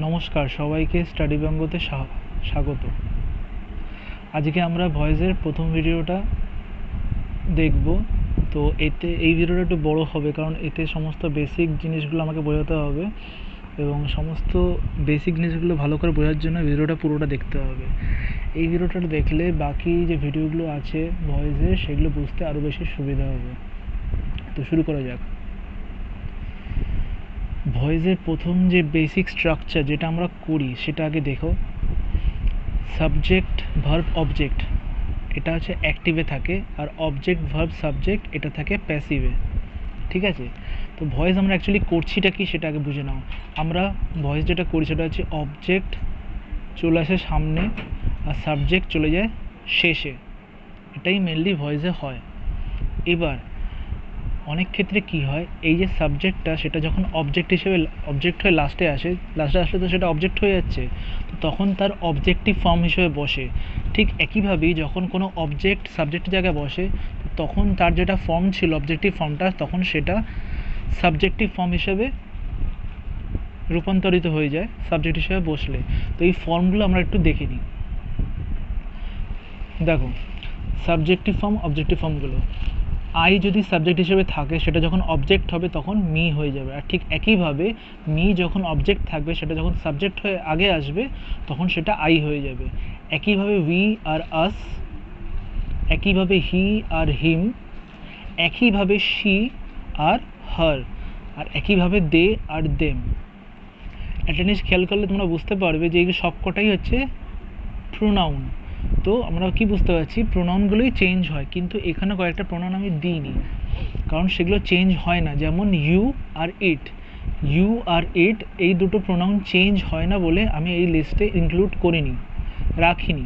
নমস্কার সবাইকে স্টাডি ব্যঙ্গতে স্বাগত। আজকে আমরা ভয়েসের প্রথম ভিডিওটা দেখব। তো এই ভিডিওটা একটু বড় হবে, কারণ এতে সমস্ত বেসিক জিনিসগুলো আমাকে বোঝাতে হবে এবং সমস্ত বেসিক জিনিসগুলো ভালো করে বোঝার জন্য ভিডিওটা পুরোটা দেখতে হবে। এই ভিডিওটা দেখলে বাকি যে ভিডিওগুলো আছে ভয়েসের, সেগুলো বুঝতে আরও বেশি সুবিধা হবে। তো শুরু করা যাক। ভয়েসের প্রথম যে বেসিক স্ট্রাকচার যেটা আমরা করি সেটা আগে দেখো। সাবজেক্ট ভার্ব অবজেক্ট এটা হচ্ছে অ্যাক্টিভে থাকে, আর অবজেক্ট ভার্ব সাবজেক্ট এটা থাকে প্যাসিভে। ঠিক আছে, তো ভয়েস আমরা অ্যাকচুয়ালি করছিটা কি সেটা আগে বুঝে নাও। আমরা ভয়েস যেটা করি সেটা হচ্ছে অবজেক্ট চলে আসে সামনে আর সাবজেক্ট চলে যায় শেষে, এটাই মেনলি ভয়েসে হয়। এবার অনেক ক্ষেত্রে কি হয়, এই যে সাবজেক্টটা সেটা যখন অবজেক্ট হয়ে লাস্টে আসলে তো সেটা অবজেক্ট হয়ে যাচ্ছে, তো তখন তার অবজেক্টিভ ফর্ম হিসেবে বসে। ঠিক একইভাবেই যখন কোনো অবজেক্ট সাবজেক্টের জায়গায় বসে, তখন তার যেটা ফর্ম ছিল অবজেক্টিভ ফর্মটা, তখন সেটা সাবজেক্টিভ ফর্ম হিসেবে রূপান্তরিত হয়ে যায় সাবজেক্ট হিসেবে বসলে। তো এই ফর্মগুলো আমরা একটু দেখে নিই। দেখো, সাবজেক্টিভ ফর্ম অবজেক্টিভ ফর্মগুলো। আই যদি সাবজেক্ট হিসেবে থাকে, সেটা যখন অবজেক্ট হবে তখন মি হয়ে যাবে। আর ঠিক একইভাবে মি যখন অবজেক্ট থাকবে, সেটা যখন সাবজেক্ট হয়ে আগে আসবে তখন সেটা আই হয়ে যাবে। একইভাবে উই আর আস, একইভাবে হি আর হিম, একইভাবে শি আর হার, আর একইভাবে দে আর দেম। একটা জিনিস খেয়াল করলে তোমরা বুঝতে পারবে যে এইগুলো সবকটাই হচ্ছে প্রোনাউন। তো আমরা কি বুঝতে পারছি, প্রোনাউনগুলোই চেঞ্জ হয়, কিন্তু এখানে কয়েকটা প্রোনাউন আমি দিইনি কারণ সেগুলো চেঞ্জ হয় না। যেমন ইউ আর ইট, এই দুটো প্রোনাউন চেঞ্জ হয় না বলে আমি এই লিস্টে ইনক্লুড রাখিনি।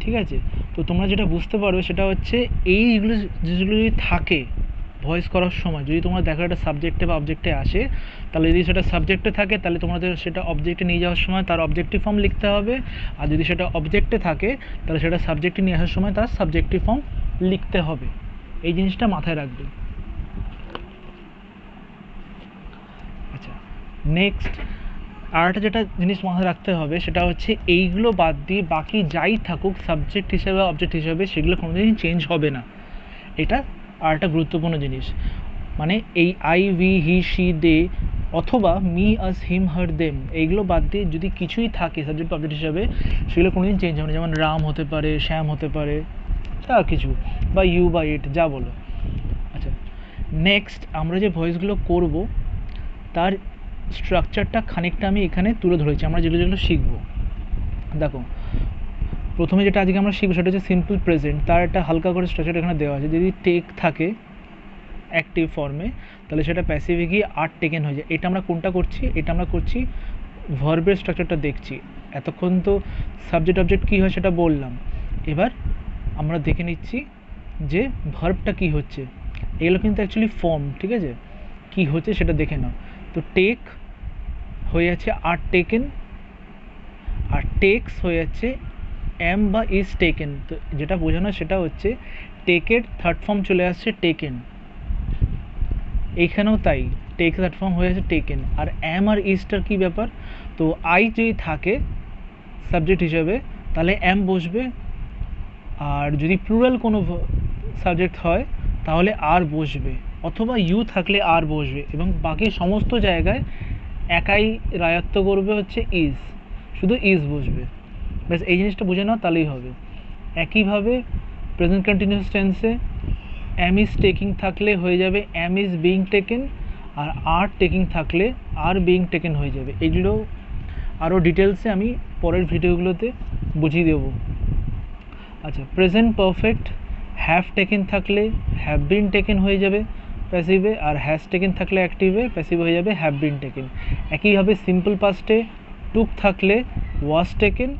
ঠিক আছে, তো তোমরা যেটা বুঝতে পারবে সেটা হচ্ছে এইগুলো যেগুলো যদি থাকে ভয়েস করার সময়, যদি তোমরা দেখো একটা সাবজেক্টে বা অবজেক্টে আসে, তাহলে যদি সেটা সাবজেক্টে থাকে তাহলে তোমাদের সেটা অবজেক্টে নিয়ে যাওয়ার সময় তার অবজেক্টিভ ফর্ম লিখতে হবে, আর যদি সেটা অবজেক্টে থাকে তাহলে সেটা সাবজেক্টে নিয়ে আসার সময় তার সাবজেক্টিভ ফর্ম লিখতে হবে। এই জিনিসটা মাথায় রাখবে। আচ্ছা, নেক্সট আরেকটা যেটা জিনিস মাথায় রাখতে হবে সেটা হচ্ছে এইগুলো বাদ দিয়ে বাকি যাই থাকুক সাবজেক্ট হিসেবে অবজেক্ট হিসেবে, সেগুলো কোনোদিন চেঞ্জ হবে না। এটা আর একটা গুরুত্বপূর্ণ জিনিস। মানে এই I we he she they অথবা মি আস হিম হার দেম, এইগুলো বাদ দিয়ে যদি কিছুই থাকে সাবজেক্ট অবজেক্ট হিসাবে, সেগুলো কোনোদিন চেঞ্জ হবে না। যেমন রাম হতে পারে, শ্যাম হতে পারে, তা কিছু, বা ইউ বা ইট, যা বলো। আচ্ছা, নেক্সট আমরা যে ভয়েসগুলো করব তার স্ট্রাকচারটা খানিকটা আমি এখানে তুলে ধরেছি, আমরা যেগুলো যেগুলো শিখবো। দেখো, প্রথমে যেটা আজকে আমরা শিখবো সেটা হচ্ছে সিম্পল প্রেজেন্ট। তার একটা হালকা করে স্ট্রাকচার এখানে দেওয়া আছে। যদি টেক থাকে অ্যাক্টিভ ফর্মে, তাহলে সেটা প্যাসিভে গিয়ে আর টেকেন হয়ে যায়। এটা আমরা কোনটা করছি, এটা আমরা করছি ভার্বের স্ট্রাকচারটা দেখছি। এতক্ষণ তো সাবজেক্ট অবজেক্ট কী হয় সেটা বললাম, এবার আমরা দেখে নিচ্ছি যে ভার্বটা কী হচ্ছে। এগুলো কিন্তু অ্যাকচুয়ালি ফর্ম, ঠিক আছে, কী হচ্ছে সেটা দেখে নাও। তো টেক হয়ে যাচ্ছে আর টেকেন, আর টেক্স হয়ে যাচ্ছে এম বা ইজ টেকেন। তো যেটা বোঝানো সেটা হচ্ছে টেকের থার্ড ফর্ম চলে আসছে টেকেন, এইখানেও তাই, টেক থার্ড ফর্ম হয়ে যাচ্ছে টেকেন। আর এম আর ইজটার কী ব্যাপার, তো আই যদি থাকে সাবজেক্ট হিসাবে তাহলে এম বসবে, আর যদি প্লুরাল কোনো সাবজেক্ট হয় তাহলে আর বসবে, অথবা ইউ থাকলে আর বসবে, এবং বাকি সমস্ত জায়গায় একাই রায়ত্ব করবে হচ্ছে ইজ, শুধু ইজ বসবে। ব্যাস এই জিনিসটা বুঝে নাও তাহলেই হবে। একইভাবে প্রেজেন্ট কন্টিনিউয়াস টেন্সে এম ইজ টেকিং থাকলে হয়ে যাবে am is being taken, are taking থাকলে আর বিইং টেকেন হয়ে যাবে। এগুলো আরও ডিটেলসে আমি পরের ভিডিওগুলোতে বুঝিয়ে দেব। আচ্ছা, প্রেজেন্ট পারফেক্ট হ্যাভ টেকেন থাকলে হ্যাভ বিন টেকেন হয়ে যাবে প্যাসিভে, আর হ্যাজ টেকেন থাকলে অ্যাক্টিভে প্যাসিভ হয়ে যাবে হ্যাভ বিন টেকেন। একইভাবে সিম্পল পাস্টে টুক থাকলে ওয়াজ টেকেন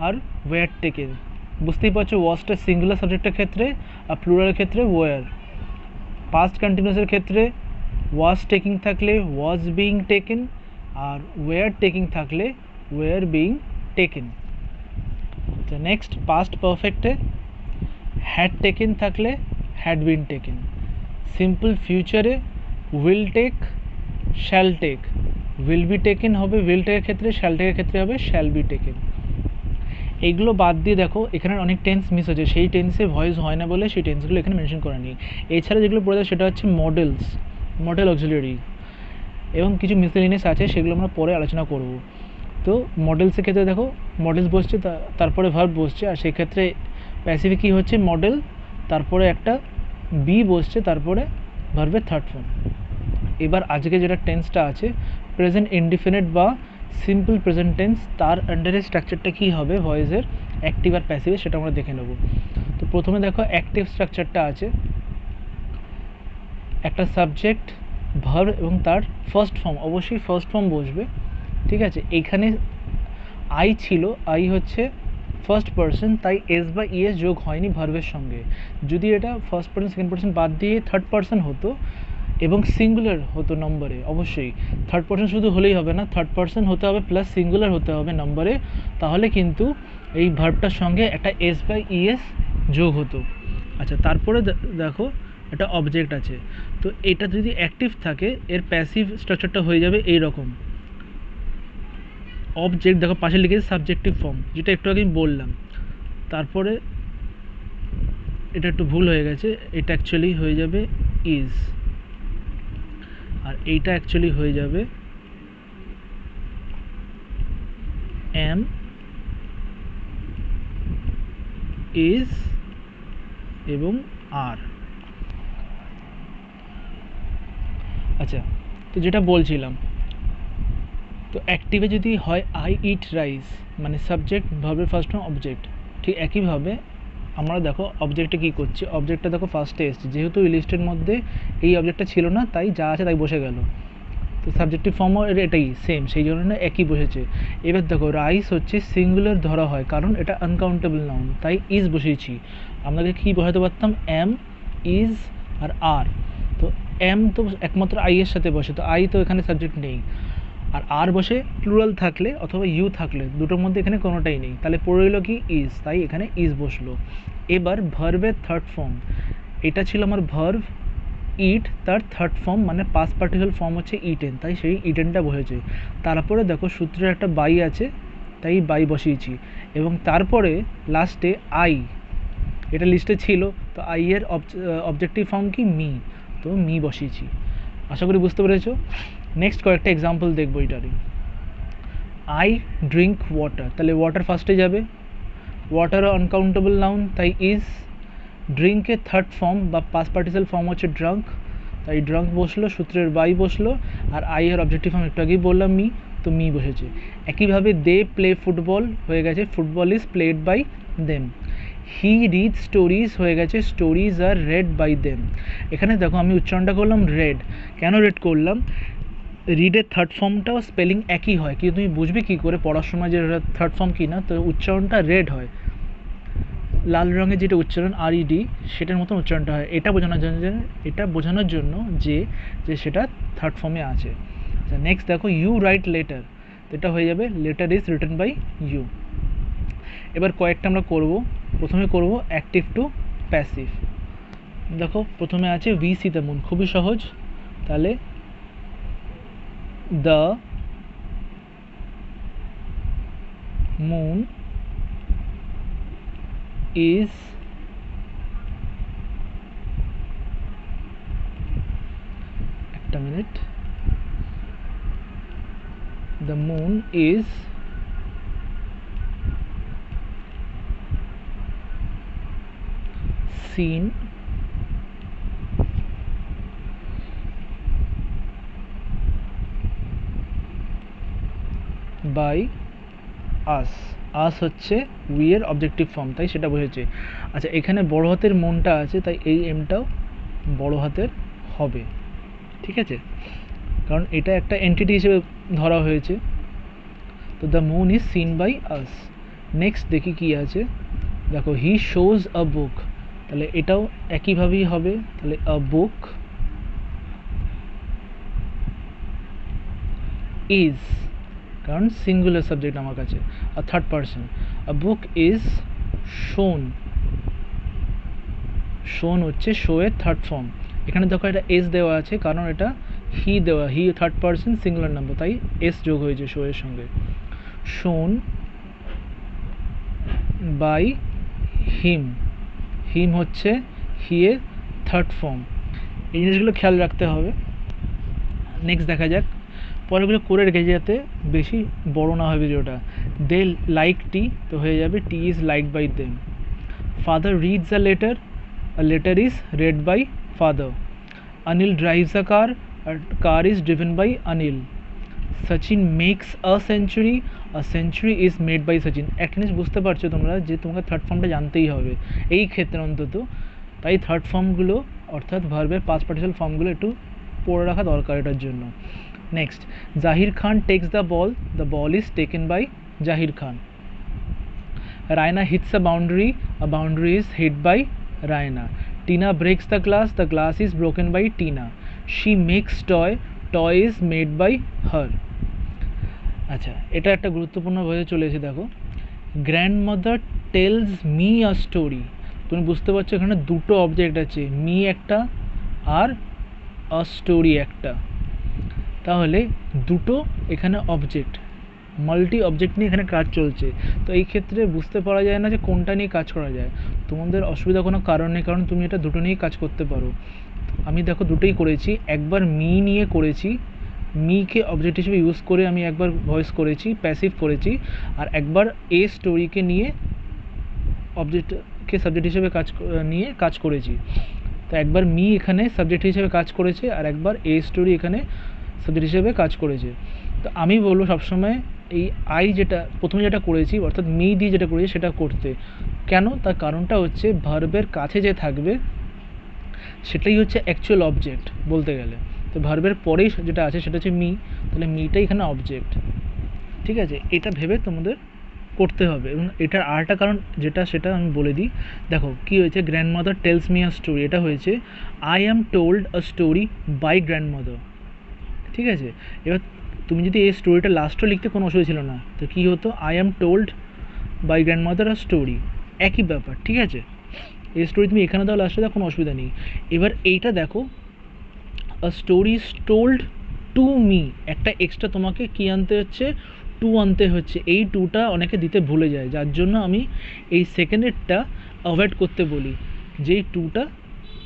আর ওয়্যার টেকেন। বুঝতেই পারছো, ওয়াজটা সিঙ্গুলার সাবজেক্টের ক্ষেত্রে আর প্লুরালের ক্ষেত্রে ওয়্যার। পাস্ট কন্টিনিউয়াসের ক্ষেত্রে ওয়াজ টেকিং থাকলে ওয়াজ বিইং টেকেন, আর ওয়্যার টেকিং থাকলে ওয়্যার বিইং টেকেন। তো নেক্সট পাস্ট পারফেক্টে হ্যাড টেকেন থাকলে হ্যাড বিন টেকেন। সিম্পল ফিউচারে will take, shall take, will be taken হবে উইল টেকের ক্ষেত্রে, শ্যাল টেকের ক্ষেত্রে হবে শ্যাল বি টেকেন। এইগুলো বাদ দিয়ে দেখো এখানে অনেক টেন্স মিস হচ্ছে, সেই টেন্সে ভয়েস হয় না বলে সেই টেন্সগুলো এখানে মেনশন করা নেই। এছাড়া যেগুলো পড়ে যায় সেটা হচ্ছে মডেলস, মডেল অক্সিলারি, এবং কিছু মিসেলিনিয়াস আছে সেগুলো আমরা পরে আলোচনা করব। তো মডেলসের ক্ষেত্রে দেখো মডেলস বসছে, তারপরে ভার্ব বসছে, আর সেক্ষেত্রে প্যাসিভে কী হচ্ছে মডেল, তারপরে একটা বি বসছে, তারপরে ভার্বের থার্ড ফর্ম। এবার আজকে যেটা টেন্সটা আছে প্রেজেন্ট ইনডিফিনিট বা সিম্পল প্রেজেন্ট টেন্স, তার আন্ডারে স্ট্রাকচারটা কী হবে ভয়েসের, অ্যাক্টিভ আর প্যাসিভে, সেটা আমরা দেখে নেব। তো প্রথমে দেখো অ্যাক্টিভ স্ট্রাকচারটা আছে, একটা সাবজেক্ট, ভার্ব এবং তার ফার্স্ট ফর্ম, অবশ্যই ফার্স্ট ফর্ম বসবে, ঠিক আছে। এইখানে আই ছিল, আই হচ্ছে ফার্স্ট পার্সন, তাই এস বা ইএস যোগ হয়নি ভার্বের সঙ্গে। যদি এটা ফার্স্ট পার্সন সেকেন্ড পার্সন বাদ দিয়ে থার্ড পার্সন হতো এবং সিঙ্গুলার হতো নম্বরে, অবশ্যই থার্ড পার্সন শুধু হলেই হবে না, থার্ড পার্সন হতে হবে প্লাস সিঙ্গুলার হতে হবে নম্বরে, তাহলে কিন্তু এই ভার্বটার সঙ্গে একটা এস বা ইএস যোগ হতো। আচ্ছা, তারপরে দেখো একটা অবজেক্ট আছে, তো এটা যদি অ্যাক্টিভ থাকে এর প্যাসিভ স্ট্রাকচারটা হয়ে যাবে এই রকম। অবজেক্ট দেখো পাশে লিখেছে সাবজেক্টিভ ফর্ম, যেটা একটু আগে বললাম, তারপরে এটা একটু ভুল হয়ে গেছে, এটা অ্যাকচুয়ালি হয়ে যাবে ইজ, আর এইটা অ্যাকচুয়ালি হয়ে যাবে এম, ইজ এবং আর। আচ্ছা, তো যেটা বলছিলাম, তো অ্যাক্টিভে যদি হয় আই ইট রাইস, মানে সাবজেক্ট ভার্বের ফার্স্ট ফর্ম অবজেক্ট, ঠিক একইভাবে আমরা দেখো অবজেক্টে কী করছি, অবজেক্টটা দেখো ফার্স্টে এসছে, যেহেতু এই লিস্টের মধ্যে এই অবজেক্টটা ছিল না তাই যা আছে তাই বসে গেল, তো সাবজেক্টিভ ফর্মও এটাই সেম, সেই জন্য একই বসেছে। এবার দেখো রাইস হচ্ছে সিঙ্গুলার ধরা হয় কারণ এটা আনকাউন্টেবল নাউন, তাই ইজ বসিয়েছি। আপনাকে কী বসাতে পারতাম এম, ইজ আর আর, তো এম তো একমাত্র আই এর সাথে বসে, তো আই তো এখানে সাবজেক্ট নেই, আর বসে প্লুরাল থাকলে অথবা ইউ থাকলে, দুটোর মধ্যে এখানে কোনোটাই নেই, তাহলে পড়ে রইল কি ইজ, তাই এখানে ইজ বসলো। এবার ভার্বের থার্ড ফর্ম, এটা ছিল আমার ভার্ভ ইট, তার থার্ড ফর্ম মানে পাস্ট পার্টিসিপাল ফর্ম হচ্ছে ইটেন, তাই সেই ইটেনটা বসেছে। তারপরে দেখো সূত্রের একটা বাই আছে, তাই বাই বসিয়েছি, এবং তারপরে লাস্টে আই, এটা লিস্টে ছিল, তো আই এর অবজেক্টিভ ফর্ম কি মি, তো মি বসিয়েছি। আশা করি বুঝতে পেরেছো। নেক্সট কয়েকটা এক্সাম্পল দেখবো এটারই। আই ড্রিঙ্ক ওয়াটার, তাহলে ওয়াটার ফার্স্টে যাবে, ওয়াটার আনকাউন্টেবল নাউন তাই ইজ, ড্রিঙ্কের থার্ড ফর্ম বা পাস্ট পার্টিসিপাল ফর্ম হচ্ছে ড্রাঙ্ক, তাই ড্রাঙ্ক বসলো, সূত্রের বাই বসলো, আর আই এর অবজেক্টিভ ফর্ম একটু আগেই বললাম মি, তো মি বসেছে। একইভাবে দে প্লে ফুটবল হয়ে গেছে football is played by them, he read stories হয়ে গেছে stories are read by them. এখানে দেখো আমি উচ্চারণটা করলাম রেড, কেন রেড করলাম, রিডের থার্ড ফর্মটাও স্পেলিং একই হয়, কিন্তু তুমি বুঝবে কী করে পড়ার সময় যে থার্ড ফর্ম কি না, তো উচ্চারণটা রেড হয়, লাল রঙের যেটা উচ্চারণ আর ইডি সেটার মতন উচ্চারণটা হয়, এটা বোঝানোর জন্য যে সেটা থার্ড ফর্মে আছে। আচ্ছা, নেক্সট দেখো ইউ রাইট লেটার, এটা হয়ে যাবে letter is written by you. এবার কয়েকটা আমরা করব, প্রথমে করব অ্যাক্টিভ টু প্যাসিভ। দেখো প্রথমে আছে উই সি দ্য মুন, খুবই সহজ, তাহলে দ্য মুন ইজ একটা minute, the moon is seen by us, us হচ্ছে উই এর অবজেক্টিভ ফর্ম, তাই সেটা বুঝেছে। আচ্ছা, এখানে বড় হাতের মনটা আছে, তাই এই এমটাও বড় হাতের হবে, ঠিক আছে, কারণ এটা একটা এন্টিটি হিসেবে ধরা হয়েছে। তো the moon is seen by us. Next দেখি কি আছে, দেখো হি শোজ আ বুক, তাহলে এটাও একইভাবেই হবে, তাহলে আ বুক ইজ, কারণ সিঙ্গুলার সাবজেক্ট আমার কাছে, আর third person, a book is shown, shown হচ্ছে শো এর থার্ড ফর্ম, এখানে দেখো এটা এস দেওয়া আছে কারণ এটা হি দেওয়া, he third person singular number, তাই এস যোগ হয়েছে শো এর সঙ্গে। শোন বাই হিম, হিম হচ্ছে হি এর থার্ড ফর্ম। এই জিনিসগুলো খেয়াল রাখতে হবে। নেক্সট দেখা যাক, পরেরগুলো করে রেখে যাতে বেশি বড় না হয় ভিডিওটা। দে লাইক টি, তো হয়ে যাবে tea is like by them. Father reads a letter is read by father. Anil drives a car is driven by Anil. Sachin makes a century is made by Sachin. একটা জিনিস বুঝতে পারছো তোমরা যে তোমাকে থার্ড ফর্মটা জানতেই হবে এই ক্ষেত্রে অন্তত, তাই থার্ড ফর্মগুলো অর্থাৎ ভার্বের পাস্ট পার্টিসিপাল ফর্মগুলো একটু পড়ে রাখা দরকার এটার জন্য। Next, Zaheer Khan takes the ball is taken by Zaheer Khan. Raina hits a boundary is hit by Raina. Tina breaks the glass is broken by Tina. She makes toy is made by her. আচ্ছা, এটা একটা গুরুত্বপূর্ণ ভাবে চলে এসে দেখো, grandmother tells me a story. তুমি বুঝতে পারছো এখানে দুটো অবজেক্ট আছে, মি একটা আর আ স্টোরি একটা, তাহলে দুটো এখানে অবজেক্ট, মাল্টি অবজেক্ট নিয়ে এখানে কাজ চলছে। তো এই ক্ষেত্রে বুঝতে পারা যায় না যে কোনটা নিয়ে কাজ করা যায়। তোমাদের অসুবিধা কোনো কারণ নেই, কারণ তুমি এটা দুটো নিয়েই কাজ করতে পারো। আমি দেখো দুটোই করেছি, একবার মি নিয়ে করেছি, মিকে অবজেক্ট হিসেবে ইউজ করে আমি একবার ভয়েস করেছি, প্যাসিভ করেছি, আর একবার এ স্টোরিকে নিয়ে অবজেক্টকে সাবজেক্ট হিসেবে নিয়ে কাজ করেছি। তো একবার মি এখানে সাবজেক্ট হিসেবে কাজ করেছে, আর একবার এ স্টোরি এখানে সাবজেক্ট হিসেবে কাজ করেছে। তো আমি বলবো সবসময় এই আই যেটা প্রথমে যেটা করেছি অর্থাৎ মি দিয়ে যেটা করেছি সেটা করতে। কেন? তার কারণটা হচ্ছে ভার্বের কাছে যে থাকবে সেটাই হচ্ছে অ্যাকচুয়াল অবজেক্ট বলতে গেলে। তো ভার্বের পরেই যেটা আছে সেটা হচ্ছে মি, তাহলে মিটাই এখানে অবজেক্ট। ঠিক আছে, এটা ভেবে তোমাদের করতে হবে। এবং এটার আরেকটা কারণ যেটা সেটা আমি বলে দিই। দেখো কী হয়েছে, grandmother tells me a story, এটা হয়েছে I am told a story by grandmother. ঠিক আছে, এবার তুমি যদি এই স্টোরিটা লাস্টও লিখতে কোনো অসুবিধা ছিল না, তো কী হতো, I am told by grandmother a story, একই ব্যাপার। ঠিক আছে, এই স্টোরি তুমি এখানে দাও লাস্টে দাও, কোনো অসুবিধা নেই। এবার এইটা দেখো, a story is told to me, একটা এক্সট্রা তোমাকে কী আনতে হচ্ছে, টু আনতে হচ্ছে। এই টুটা অনেকে দিতে ভুলে যায়, যার জন্য আমি এই সেকেন্ডেরটা অ্যাভয়েড করতে বলি। যেই টুটা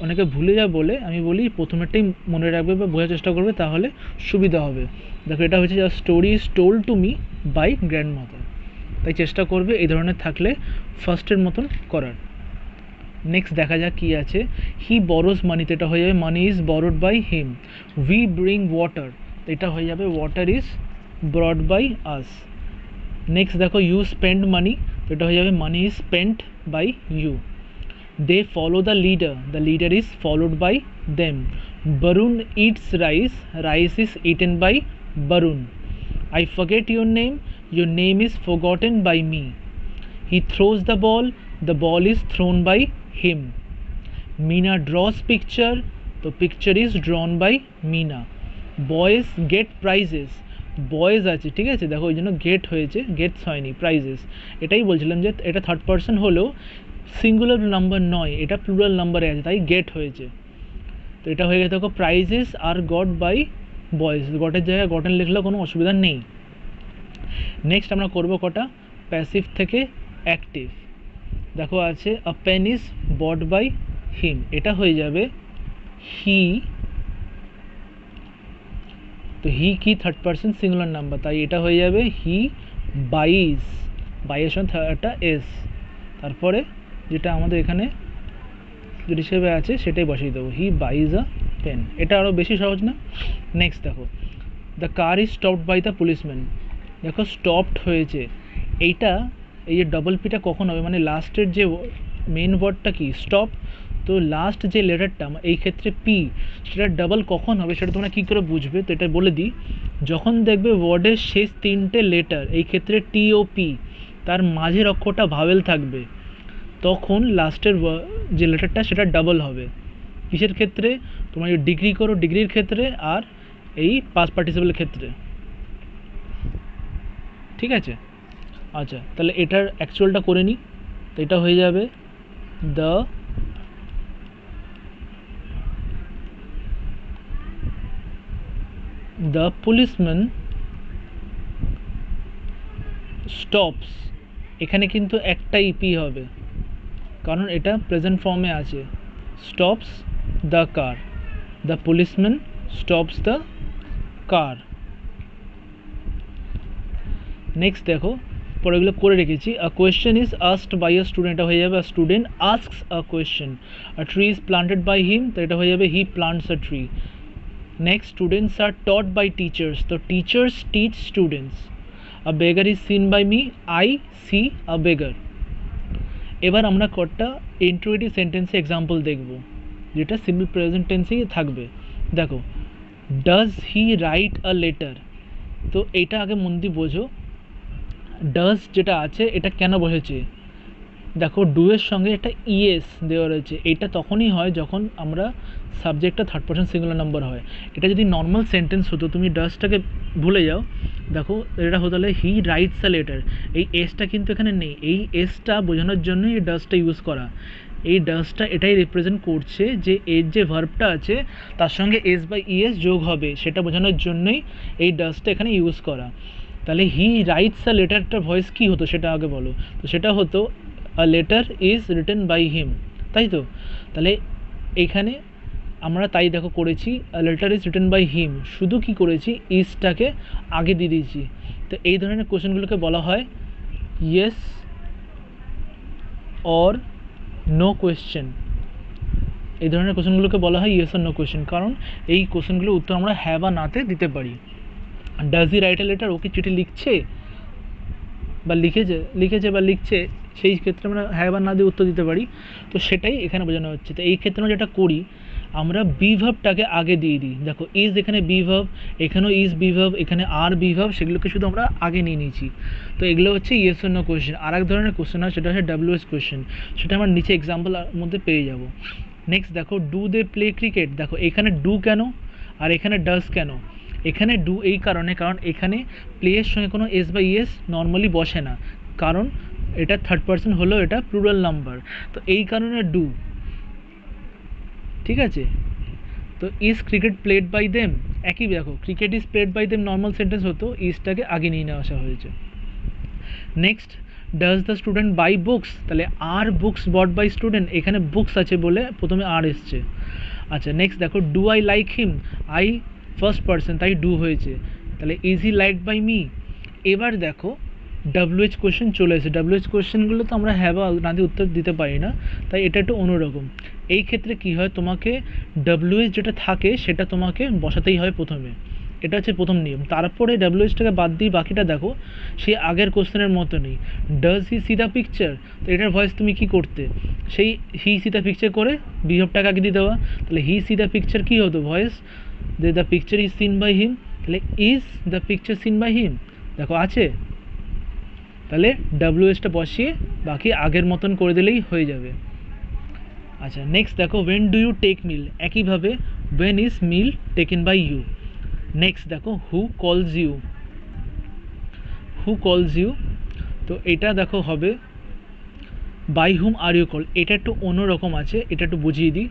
অনেকে ভুলে যায় বলে আমি বলি প্রথমেরটাই মনে রাখবে বা বোঝার চেষ্টা করবে, তাহলে সুবিধা হবে। দেখো এটা হচ্ছে story is told to me by grandmother, তাই চেষ্টা করবে এই ধরনের থাকলে ফার্স্টের মতন করার। নেক্সট দেখা যাক কী আছে, হি বরোজ মানি, তো এটা হয়ে যাবে money is borrowed by him. We bring water, তো এটা হয়ে যাবে water is brought by us. Next দেখো ইউ স্পেন্ড মানি, তো এটা হয়ে যাবে money is spent by you. They follow the leader is followed by them. Barun eats rice is eaten by Barun. I forget your name is forgotten by me. He throws the ball is thrown by him. Meena draws picture, the picture is drawn by Meena. Boys get prizes, boys আছে, ঠিক আছে, দেখো ওই জন্য gate হয়েছে, Gates হয়নি, prices. এটাই বলছিলাম যে এটা থার্ড পার্সন হলেও সিঙ্গুলার নাম্বার নয়, এটা প্লুরাল নাম্বারে আছে, তাই গেট হয়েছে। তো এটা হয়ে গেছে দেখো prizes are got by boys, গটের জায়গায় গটেন লিখলেও কোনো অসুবিধা নেই। নেক্সট আমরা করব কটা প্যাসিভ থেকে অ্যাক্টিভ। দেখো আছে a pen is bought by him, এটা হয়ে যাবে হি, তো হি কি থার্ড পার্সন সিঙ্গুলার নাম্বার, তাই এটা হয়ে যাবে হি বাইজ, বাইয়ের সঙ্গে একটা এস, তারপরে যেটা আমাদের এখানে হিসেবে আছে সেটাই বসিয়ে দেবো, হি বাইজ আ পেন। এটা আরও বেশি সহজ না? নেক্সট দেখো the car is stopped by the policeman, দেখো স্টপড হয়েছে, এইটা এই যে ডবল পিটা কখন হবে, মানে লাস্টের যে মেন ওয়ার্ডটা কি স্টপ, তো লাস্ট যে লেটারটা এই ক্ষেত্রে পি, সেটা ডাবল কখন হবে সেটা তোমরা কী করে বুঝবে, তো এটা বলে দিই। যখন দেখবে ওয়ার্ডের শেষ তিনটে লেটার, এই ক্ষেত্রে টি ও পি, তার মাঝের অক্ষরটা ভাওয়েল থাকবে, তখন লাস্টের যে লেটারটা সেটা ডাবল হবে। কিসের ক্ষেত্রে? তোমরা যদি ডিগ্রি করো ডিগ্রির ক্ষেত্রে, আর এই পাস্ট পার্টিসিপেলের ক্ষেত্রে। ঠিক আছে, আচ্ছা তাহলে এটার অ্যাকচুয়ালটা করে নিই। তো এটা হয়ে যাবে দ্য দ্য পুলিশম্যান স্টপস, এখানে কিন্তু একটা ইপি হবে কারণ এটা প্রেজেন্ট ফর্মে আছে। Stops the car, the policeman stops the car. Next দেখো পরেগুলো করে রেখেছি। A question is asked by a student, এটা হয়ে যাবে a student asks a question. A tree is planted by him, তো এটা হয়ে যাবে he plants a tree. Next students are taught by teachers, তো teachers teach students. A beggar is seen by me, I see a beggar. এবার আমরা কটা interrogative সেন্টেন্সে example দেখব যেটা সিম্পল প্রেজেন্ট টেন্সেই থাকবে। দেখো does he write a letter, তো এটা আগে মন দিয়ে বোঝো ডাজ যেটা আছে এটা কেন বসেছে। দেখো ডু এর সঙ্গে একটা ইএস দেওয়া রয়েছে, এটা তখনই হয় যখন আমরা সাবজেক্টটা থার্ড পারসন সিঙ্গুলার নাম্বার হয়। এটা যদি নর্মাল সেন্টেন্স হতো, তুমি ডাজটাকে ভুলে যাও, দেখো এটা হতো তাহলে হি রাইটস আ লেটার, এই এসটা কিন্তু এখানে নেই, এই এসটা বোঝানোর জন্যই এই ডাজটা ইউজ করা। এই ডাজটা এটাই রিপ্রেজেন্ট করছে যে এর যে ভার্বটা আছে তার সঙ্গে এস বা ইএস যোগ হবে, সেটা বোঝানোর জন্যই এই ডাজটা এখানে ইউজ করা। তাহলে হি রাইটস আ লেটারটার ভয়েস কী হতো সেটা আগে বলো। তো সেটা হতো a letter is written by him, তাই তো। তাহলে এইখানে আমরা তাই দেখো করেছি a letter is written by him, শুধু কি করেছি ইজটাকে আগে দিয়ে দিয়েছি। তো এই ধরনের কোশ্চেনগুলোকে বলা হয় ইয়েস অর নো কোয়েশ্চেন। এই ধরনের কোশ্চেনগুলোকে বলা হয় ইয়েস অর নো কোয়েশ্চেন, কারণ এই কোশ্চেনগুলোর উত্তর আমরা হ্যাঁ বা নাতে দিতে পারি। Does he write a letter, ও কি চিঠি লিখছে বা লিখেছে বা লিখছে, সেই ক্ষেত্রে আমরা হ্যাঁ বা না দিয়ে উত্তর দিতে পারি। তো সেটাই এখানে বোঝানো হচ্ছে। তো এই ক্ষেত্রে আমরা যেটা করি, আমরা বি ভার্বটাকে আগে দিয়ে দিই। দেখো ইজ এখানে বি ভার্ব, এখানেও ইজ বি ভার্ব, এখানে আর বি ভার্ব, সেগুলোকে শুধু আমরা আগে নিয়ে নিয়েছি। তো এগুলো হচ্ছে ইয়েস অর নো কোয়েশ্চেন। আর এক ধরনের কোয়েশ্চেন হয় সেটা হচ্ছে ডাব্লিউএস কোয়েশ্চেন, সেটা আমরা নিচে এক্সাম্পল মধ্যে পেয়ে যাব। নেক্সট দেখো ডু দে প্লে ক্রিকেট, দেখো এখানে ডু কেন আর এখানে ডাজ কেন। এখানে ডু এই কারণে, কারণ এখানে প্লেয়ের সঙ্গে কোনো এস বা ইএস নর্মালি বসে না, কারণ এটা থার্ড পার্সন হলো, এটা প্লুরাল নাম্বার, তো এই কারণে ডু। ঠিক আছে, তো is cricket played by them, একই দেখো cricket is played by them normal sentence হতো, ইজটাকে আগে নিয়ে নেওয়া আসা হয়েছে। Next does the student buy books, তাহলে are books bought by student, এখানে বুকস আছে বলে প্রথমে আর এসছে। আচ্ছা নেক্সট দেখো do I like him, I first person তাই ডু হয়েছে, তাহলে is he liked by me. এবার দেখো ডাব্লিউএইচ কোয়েশ্চেন চলে এসেছে। ডাব্লিউএইচ কোয়েশ্চেনগুলো তো আমরা হ্যাঁ বা না দিয়ে উত্তর দিতে পারি না, তাই এটা একটু অন্যরকম। এই ক্ষেত্রে কি হয়, তোমাকে ডাব্লিউএইচ যেটা থাকে সেটা তোমাকে বসাতেই হয় প্রথমে, এটা হচ্ছে প্রথম নিয়ম। তারপরে ডাব্লিউএইচটাকে বাদ দিয়ে বাকিটা দেখো সেই আগের কোশ্চেনের মতো নেই। Does he see the picture, তো এটার ভয়েস তুমি কি করতে, সেই হি সি দ্য পিকচার করে বিহেভটাকে আগে দিয়ে দেওয়া। তাহলে হি সি দ্য পিকচার কী হতো ভয়েস, যে the picture is seen by him, তাহলে is the picture seen by him, দেখো আছে, তাহলে ডাব্লিউএসটা বসিয়ে বাকি আগের মতন করে দিলেই হয়ে যাবে। আচ্ছা নেক্সট দেখো when do you take meal, একইভাবে when is meal taken by you. Next দেখো হু কলস ইউ, হু কলস ইউ, তো এটা দেখো হবে by whom are you call, এটা একটু অন্যরকম আছে, এটা একটু বুঝিয়ে দিই।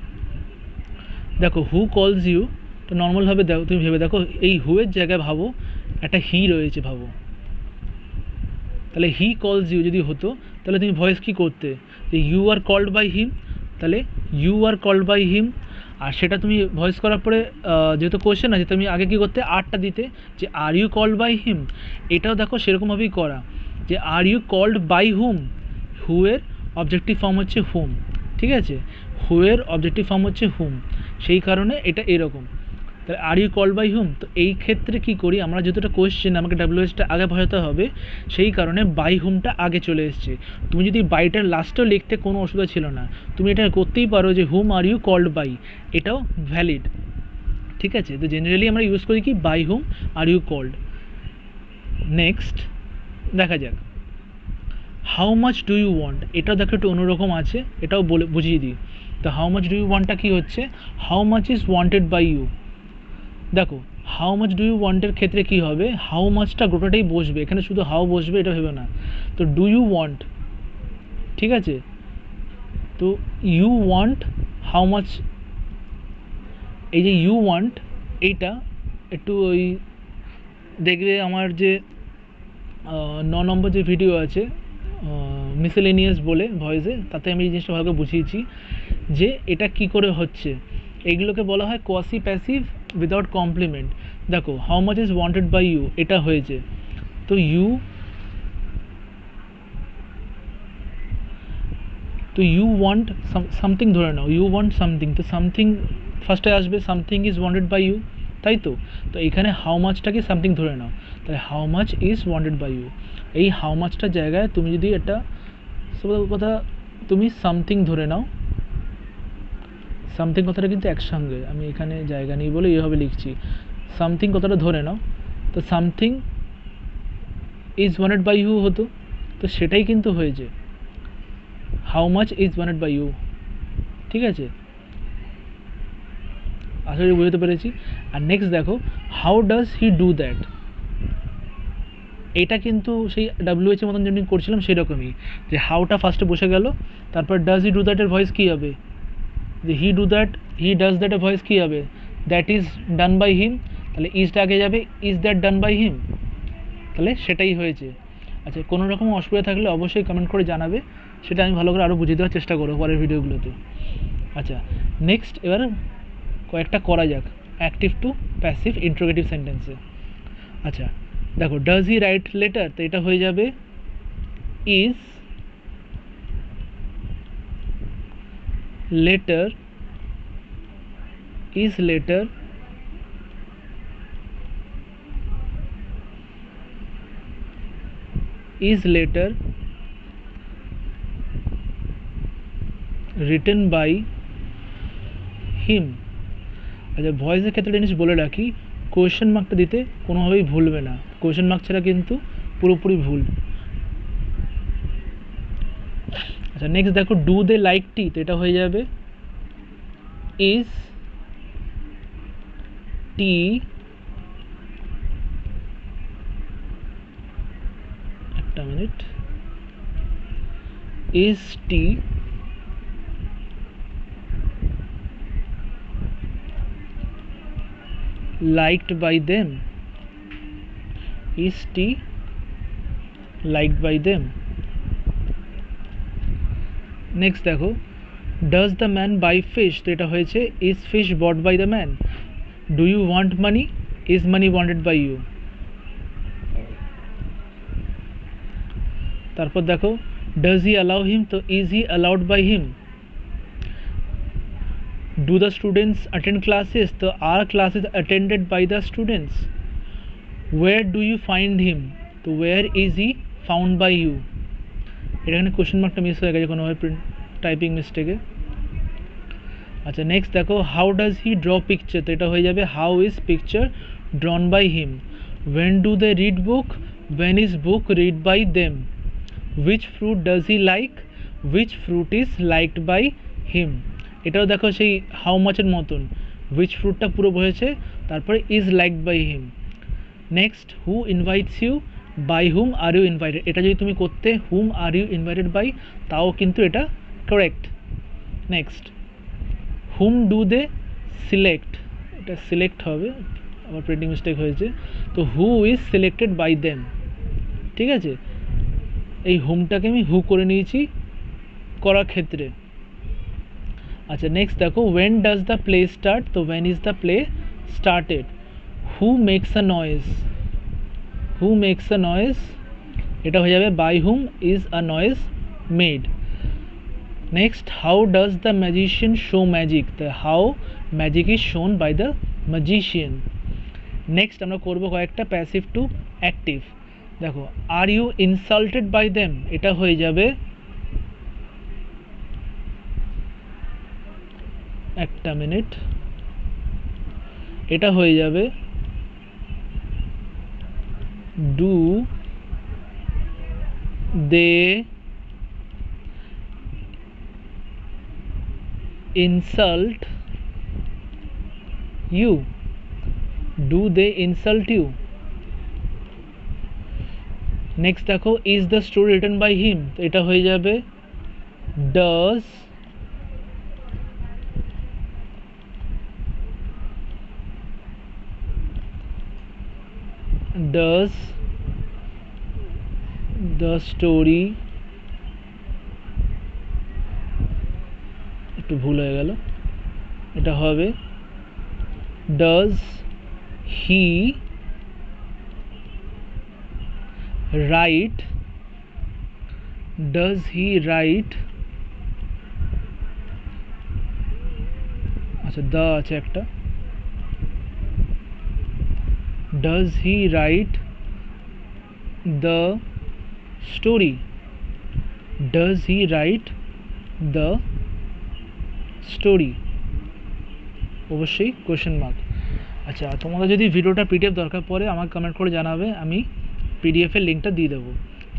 দেখো হু কলস ইউ, তো নর্মালভাবে দেখো তুমি ভেবে দেখো এই হুয়ের জায়গায় ভাবো একটা হি রয়েছে, ভাবো তাহলে হি কলস ইউ যদি হতো তাহলে তুমি ভয়েস কী করতে, যে you are called by him, তাহলে you are called by him. আর সেটা তুমি ভয়েস করার পরে যেহেতু কোয়েশ্চেন আছে তুমি আগে কী করতে, আরটা দিতে, যে are you called by him. এটাও দেখো সেরকমভাবেই করা, যে are you called by whom, হুয়ের অবজেক্টিভ ফর্ম হচ্ছে হুম, ঠিক আছে, হুয়ের অবজেক্টিভ ফর্ম হচ্ছে হুম, সেই কারণে এটা এরকম। তাহলে আর ইউ কল বাই হুম, তো এই ক্ষেত্রে কী করি আমরা, যেহেতু এটা কোয়েশ্চেন আমাকে ডাব্লিউএসটা আগে বসাতে হবে, সেই কারণে বাই হুমটা আগে চলে এসছে। তুমি যদি বাইটার লাস্টেও লিখতে কোনো অসুবিধা ছিল না, তুমি এটা করতেই পারো যে whom are you called by, এটাও ভ্যালিড। ঠিক আছে, তো জেনারেলি আমরা ইউজ করি কি by whom are you called. Next দেখা যাক how much do you want, এটাও দেখো একটু অন্যরকম আছে, এটাও বলে বুঝিয়ে দিই। তো হাউ মাচ ডু ইউ ওয়ান্টটা কী হচ্ছে, how much is wanted by you. দেখো হাউ মাচ ডু ইউ ওয়ান্টের ক্ষেত্রে কী হবে, হাউ মাচটা গোটাটাই বসবে, এখানে শুধু হাউ বসবে এটা ভেবে না। তো ডু ইউ ওয়ান্ট, ঠিক আছে, তো ইউ ওয়ান্ট হাউ মাচ, এই যে ইউ ওয়ান্ট এইটা একটু ওই দেখবে আমার যে 9 নম্বর যে ভিডিও আছে মিসেলেনিয়াস বলে ভয়েসে, তাতে আমি এই জিনিসটা ভালো করে বুঝিয়েছি যে এটা কি করে হচ্ছে। এইগুলোকে বলা হয় কোয়াসি প্যাসিভ উইদাউট কমপ্লিমেন্ট। দেখো how much is wanted by you, এটা হয়েছে, তো ইউ ওয়ান্ট সামথিং, ধরে নাও ইউ ওয়ান্ট সামথিং, তো সামথিং ফার্স্টে আসবে, something is wanted by you, তাই তো। তো এখানে হাউ মাচটাকে সামথিং ধরে নাও, তাই how much is wanted by you. এই হাউ মাচটার জায়গায় তুমি যদি এটা কথা তুমি সামথিং ধরে নাও, সামথিং কথাটা কিন্তু একসঙ্গে, আমি এখানে জায়গা নেই বলে এইভাবে লিখছি, সামথিং কথাটা ধরে নাও, তো something is wanted by you হতো, তো সেটাই কিন্তু হয়েছে how much is wanted by you. ঠিক আছে, আশা করি বুঝতে পেরেছি। আর নেক্সট দেখো how does he do that, এটা কিন্তু সেই ডাব্লিউএইচ এর মতন যেমনি করছিলাম সেরকমই, যে হাউটা ফার্স্টে বসে গেল, তারপর ডাজ হি ডু দ্যাটের ভয়েস কী হবে, যে হি ডাজ দ্যাটের ভয়েস কী হবে, that is done by him, তাহলে ইজটা আগে যাবে, is that done by him, তাহলে সেটাই হয়েছে। আচ্ছা, কোনো রকম অসুবিধা থাকলে অবশ্যই কমেন্ট করে জানাবে, সেটা আমি ভালো করে আরও বুঝিয়ে দেওয়ার চেষ্টা করবো পরের ভিডিওগুলোতে। আচ্ছা, নেক্সট এবার কয়েকটা করা যাক অ্যাক্টিভ টু প্যাসিভ ইন্ট্রোগেটিভ সেন্টেন্সে। আচ্ছা দেখো, ডাজ হি রাইট লেটার, তো এটা হয়ে যাবে is letter written by him। আচ্ছা, ভয়েসের ক্ষেত্রে জিনিস বলে রাখি, কোয়েশ্চেন মার্কটা দিতে কোনোভাবেই ভুলবে না, কোয়েশ্চেন মার্ক ছাড়া কিন্তু পুরোপুরি ভুল। আচ্ছা নেক্সট দেখো, ডু দে লাইক টি, তো এটা হয়ে যাবে ইজ টি একটা minute, is tea liked by them, is tea liked by them। Next দেখো, does the man buy fish, তো এটা হয়েছে is fish bought by the man. Do you want money, is money wanted by you. তারপর দেখো, does he allow him, তো is he allowed by him. Do the students attend classes, তো are classes attended by the students. Where do you find him, তো ওয়ের is he found by you. এখানে question মার্কটা miss হয়ে গেছে কোনোভাবে print typing মিস্টেকে। আচ্ছা নেক্সট দেখো, how does he draw picture, তো এটা হয়ে যাবে how is picture drawn by him. When do they read book, when is book read by them. Which fruit does he like, which fruit is liked by him. এটাও দেখো সেই how মাচের মতন, which ফ্রুটটা পুরো বসেছে, তারপরে is liked by him. Next, who invites you, by whom are you invited, এটা যদি তুমি করতে whom are you invited by, তাও কিন্তু এটা correct. Next, whom do they select, এটা সিলেক্ট হবে, আবার প্রিন্টিং মিস্টেক হয়েছে, তো who is selected by them. ঠিক আছে, এই হুমটাকে আমি হু করে নিয়েছি করার ক্ষেত্রে। আচ্ছা নেক্সট দেখো, when does the play start, তো when is the play started. Who makes a noise, who makes a noise, এটা হয়ে যাবে by whom is a noise made. Next, how does the magician show magic, the how magic is shown by the magician. Next আমরা করবো কয়েকটা passive to active. দেখো, are you insulted by them, এটা হয়ে যাবে একটা মিনিট, এটা হয়ে যাবে do they insult you, do they insult you। Next দেখো, is the story written by him, তো এটা হয়ে যাবে ডাজ does the story, একটু ভুল হয়ে গেল, এটা হবে does he write, does he write, আচ্ছা the আছে একটা, does he write the story, does he write the story, অবশ্যই কোয়েশ্চেন মার্ক। আচ্ছা তোমাদের যদি ভিডিওটা পিডিএফ দরকার পড়ে আমাকে কমেন্ট করে জানাবে, আমি পিডিএফের লিঙ্কটা দিয়ে দেবো।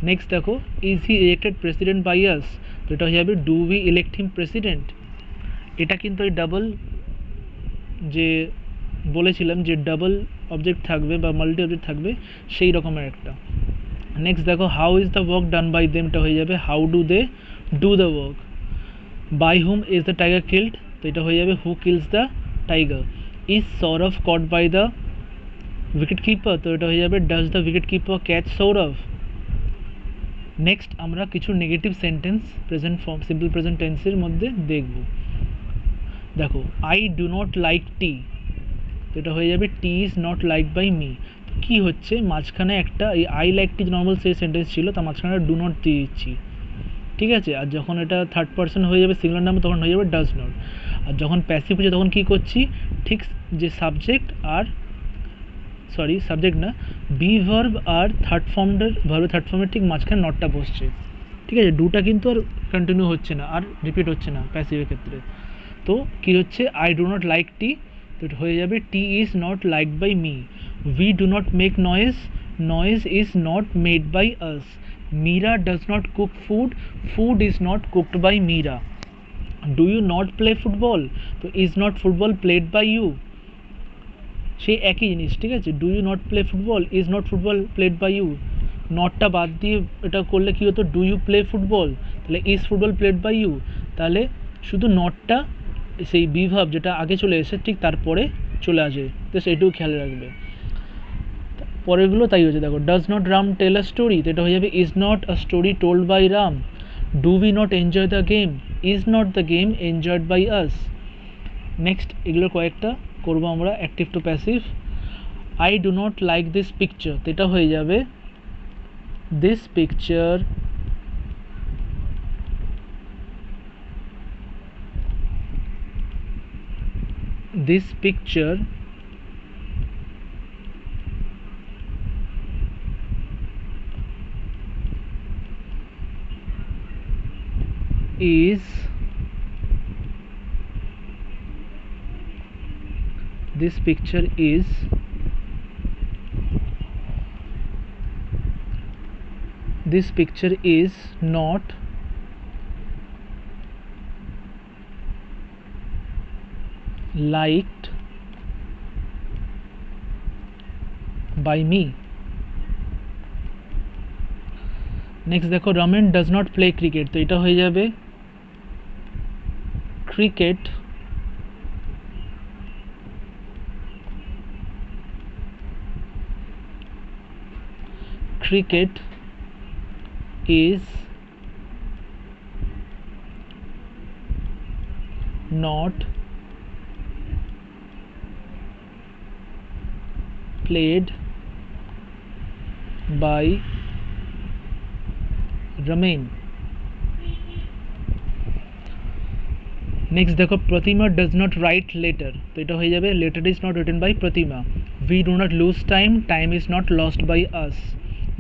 নেক্সট দেখো, is he elected president by us, তো এটা হয়ে যাবে do we elect him president. এটা কিন্তু ওই ডাবল যে বলেছিলাম যে ডাবল অবজেক্ট থাকবে বা মাল্টি অবজেক্ট থাকবে সেই রকমের একটা। নেক্সট দেখো, how is the work done by দেমটা হয়ে যাবে how do they do the work. By whom is the tiger killed, তো এটা হয়ে যাবে who kills the tiger. Is Sourav caught by the wicket keeper, তো এটা হয়ে যাবে does the wicket keeper catch Sourav. Next আমরা কিছু negative sentence present form simple present টেন্সের মধ্যে দেখব। দেখো, I do not like tea, তো এটা হয়ে যাবে tea is not like by me. কি হচ্ছে, মাঝখানে একটা এই আই লাইক টি নর্মাল সেই সেন্টেন্স ছিল, তার মাঝখানে ডু নট দিয়ে দিচ্ছি, ঠিক আছে। আর যখন এটা থার্ড পার্সন হয়ে যাবে সিঙ্গুলার নাম্বার তখন হয়ে যাবে ডাজ নট। আর যখন প্যাসিভ হচ্ছে তখন কী করছি, ঠিক যে সাবজেক্ট আর সরি সাবজেক্ট না বি ভার্ব আর থার্ড ফর্মের ঠিক মাঝখানে নটটা বসছে, ঠিক আছে। ডুটা কিন্তু আর কন্টিনিউ হচ্ছে না, আর রিপিট হচ্ছে না প্যাসিভের ক্ষেত্রে। তো কী হচ্ছে, I do not like tea, তো হয়ে যাবে tea is not liked by me. We do not make noise, noise is not made by us. Meera does not cook food, food is not cooked by Meera. Do you not play football, তো is not football played by you, সেই একই জিনিস, ঠিক আছে। Do you not play football, is not football played by you, নটটা বাদ দিয়ে এটা করলে কী হতো, ডু ইউ প্লে ফুটবল, তাহলে is football played by you, তাহলে শুধু নটটা সেই বিভাব যেটা আগে চলে এসে ঠিক তারপরে চলে আসে, তো সেইটুকু খেয়াল রাখবে। পরেরগুলো তাই হচ্ছে, দেখো does not Ram tell a story, তো এটা হয়ে যাবে is not a story told by Ram. Do we not enjoy the game, is not the game enjoyed by us. Next এগুলোর কয়েকটা করবো আমরা, active to passive. I do not like this picture, তো এটা হয়ে যাবে this picture is this picture is not liked by me. Next দেখো, Ramen does not play cricket, তো এটা হয়ে যাবে cricket is not played by Ramin. Next দেখো, Pratima does not write letter, তো এটা হয়ে যাবে letter is not written by Pratima. We do not lose time, time is not lost by us.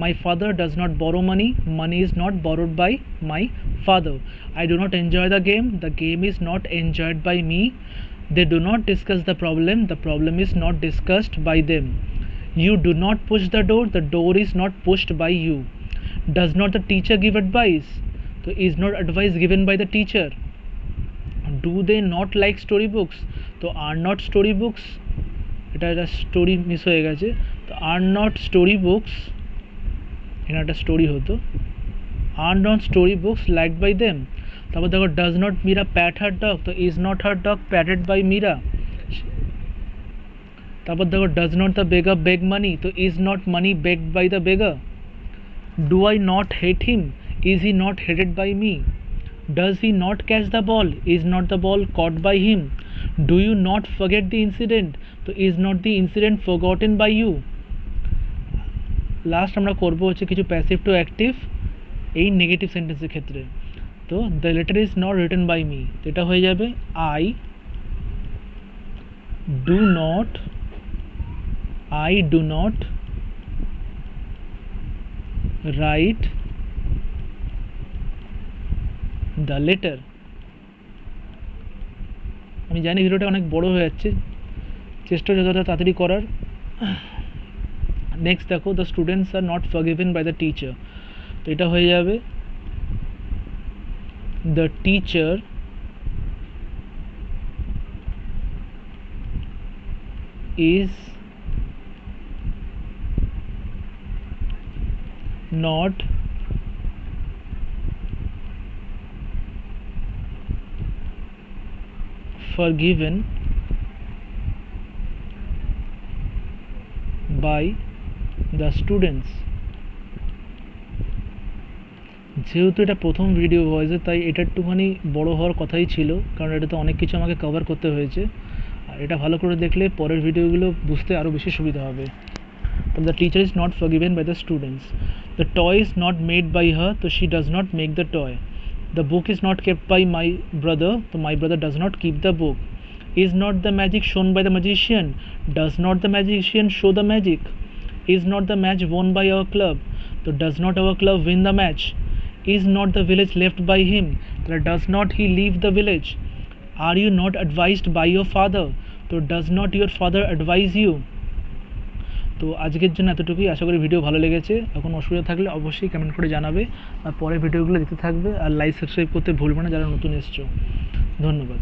My father does not borrow money, money is not borrowed by my father. I do not enjoy the game is not enjoyed by me. They do not discuss the problem is not discussed by them. You do not push the door is not pushed by you. Does not the teacher give advice, তো is not advice given by the teacher. Do they not like story books, তো are not story books, এটা story miss হয়ে গেছে, তো are not story books, এখানে একটা story হতো, are not story books liked by them. তারপর দেখো, does not Meera pat her dog, তো is not her dog patted by Meera, তারপর দেখো does not the beggar beg money, তো is not money begged by the beggar. Do I not hate him, is he not hated by me. Does he not catch the ball, is not the ball caught by him. Do you not forget the incident, তো is not the incident forgotten by you. Last আমরা করবো হচ্ছে কিছু passive to active এই negative সেন্টেন্সের ক্ষেত্রে। তো the letter is not written by me, তো এটা হয়ে যাবে I do not write the letter. আমি জানি ভিডিওটা অনেক বড় হয়ে যাচ্ছে, চেষ্টা যতটা তাড়াতাড়ি করার। নেক্সট দেখো the students are not forgiven by the teacher, তো এটা হয়ে যাবে the teacher is not forgiven by the students। যেহেতু এটা প্রথম ভিডিও ভয়েসে, তাই এটা একটুখানি বড় হওয়ার কথাই ছিল, কারণ এটাতে অনেক কিছু আমাকে কভার করতে হয়েছে। আর এটা ভালো করে দেখলে পরের ভিডিওগুলো বুঝতে আরও বেশি সুবিধা হবে। তো the teacher is not forgiven by the students. The toy is not made by her, তো she does not make the toy. The book is not kept by my brother, তো my brother does not keep the book. Is not the magic shown by the magician, does not the magician show the magic. Is not the match won by our club, তো does not our club win the match. Is not the village left by him, that does not he leave the village? Are you not advised by your father, so does not your father advise you? তো আজকের জন্য এতটুকুই, আশা করি video ভালো লেগেছে। এখন অসুবিধা থাকলে অবশ্যই কমেন্ট করে জানাবে, আর পরের ভিডিওগুলো দেখতে থাকবে, আর লাইক সাবস্ক্রাইব করতে ভুলবে না যারা নতুন এসছো। ধন্যবাদ।